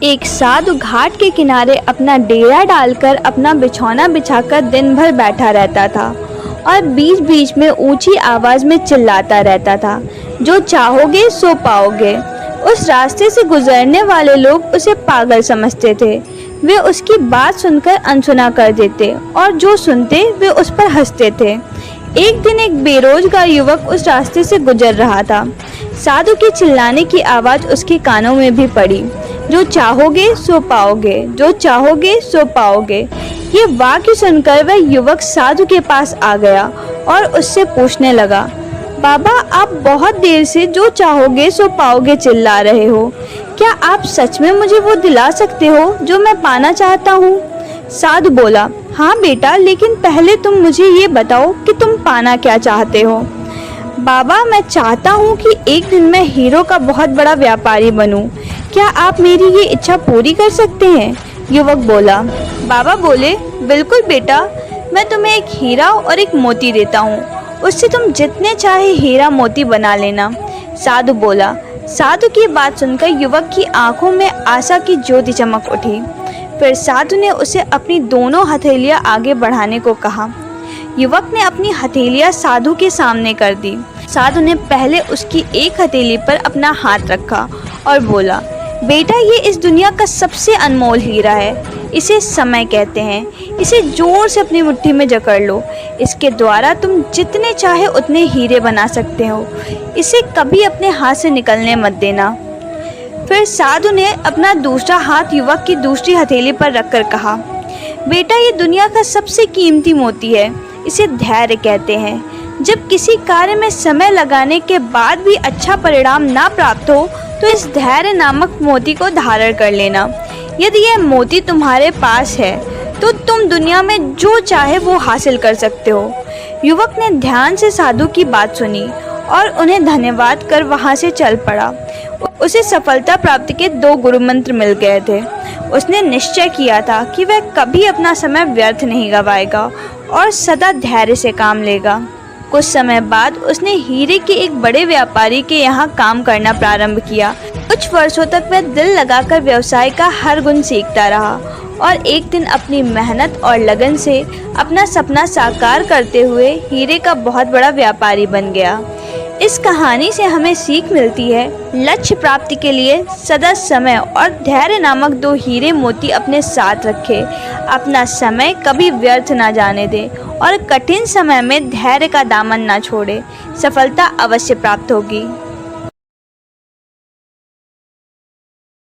एक साधु घाट के किनारे अपना डेरा डालकर अपना बिछौना बिछाकर दिन भर बैठा रहता था और बीच बीच में ऊंची आवाज में चिल्लाता रहता था, जो चाहोगे सो पाओगे। उस रास्ते से गुजरने वाले लोग उसे पागल समझते थे। वे उसकी बात सुनकर अनसुना कर देते और जो सुनते वे उस पर हंसते थे। एक दिन एक बेरोजगार युवक उस रास्ते से गुजर रहा था। साधु के चिल्लाने की आवाज उसके कानों में भी पड़ी, जो चाहोगे सो पाओगे, जो चाहोगे सो पाओगे। ये वाक्य सुनकर वह युवक साधु के पास आ गया और उससे पूछने लगा, बाबा, आप बहुत देर से जो चाहोगे सो पाओगे चिल्ला रहे हो। क्या आप सच में मुझे वो दिला सकते हो जो मैं पाना चाहता हूँ? साधु बोला, हाँ बेटा, लेकिन पहले तुम मुझे ये बताओ कि तुम पाना क्या चाहते हो। बाबा, मैं चाहता हूँ कि एक दिन मैं हीरो का बहुत बड़ा व्यापारी बनूं। क्या आप मेरी ये इच्छा पूरी कर सकते हैं? युवक बोला। बाबा बोले, बिल्कुल बेटा, मैं तुम्हें एक हीरा और एक मोती देता हूँ। उससे तुम जितने चाहे हीरा मोती बना लेना। साधु बोला। साधु की बात सुनकर युवक की आंखों में आशा की ज्योति चमक उठी। फिर साधु ने उसे अपनी दोनों हथेलियां आगे बढ़ाने को कहा। युवक ने अपनी हथेलियां साधु के सामने कर दी। साधु ने पहले उसकी एक हथेली पर अपना हाथ रखा और बोला, बेटा, ये इस दुनिया का सबसे अनमोल हीरा है। इसे समय कहते हैं। इसे जोर से अपनी मुट्ठी में जकड़ लो। इसके द्वारा तुम जितने चाहे उतने हीरे बना सकते हो। इसे कभी अपने हाथ से निकलने मत देना। फिर साधु ने अपना दूसरा हाथ युवक की दूसरी हथेली पर रखकर कहा, बेटा, ये दुनिया का सबसे कीमती मोती है। इसे धैर्य कहते हैं। जब किसी कार्य में समय लगाने के बाद भी अच्छा परिणाम ना प्राप्त हो तो इस धैर्य नामक मोती को धारण कर लेना। यदि यह मोती तुम्हारे पास है तो तुम दुनिया में जो चाहे वो हासिल कर सकते हो। युवक ने ध्यान से साधु की बात सुनी और उन्हें धन्यवाद कर वहां से चल पड़ा। उसे सफलता प्राप्ति के 2 गुरु मंत्र मिल गए थे। उसने निश्चय किया था कि वह कभी अपना समय व्यर्थ नहीं गवाएगा और सदा धैर्य से काम लेगा। कुछ समय बाद उसने हीरे के एक बड़े व्यापारी के यहाँ काम करना प्रारंभ किया। कुछ वर्षों तक वह दिल लगाकर व्यवसाय का हर गुण सीखता रहा और एक दिन अपनी मेहनत और लगन से अपना सपना साकार करते हुए हीरे का बहुत बड़ा व्यापारी बन गया। इस कहानी से हमें सीख मिलती है, लक्ष्य प्राप्ति के लिए सदा समय और धैर्य नामक 2 हीरे मोती अपने साथ रखें। अपना समय कभी व्यर्थ ना जाने दें और कठिन समय में धैर्य का दामन ना छोड़े। सफलता अवश्य प्राप्त होगी।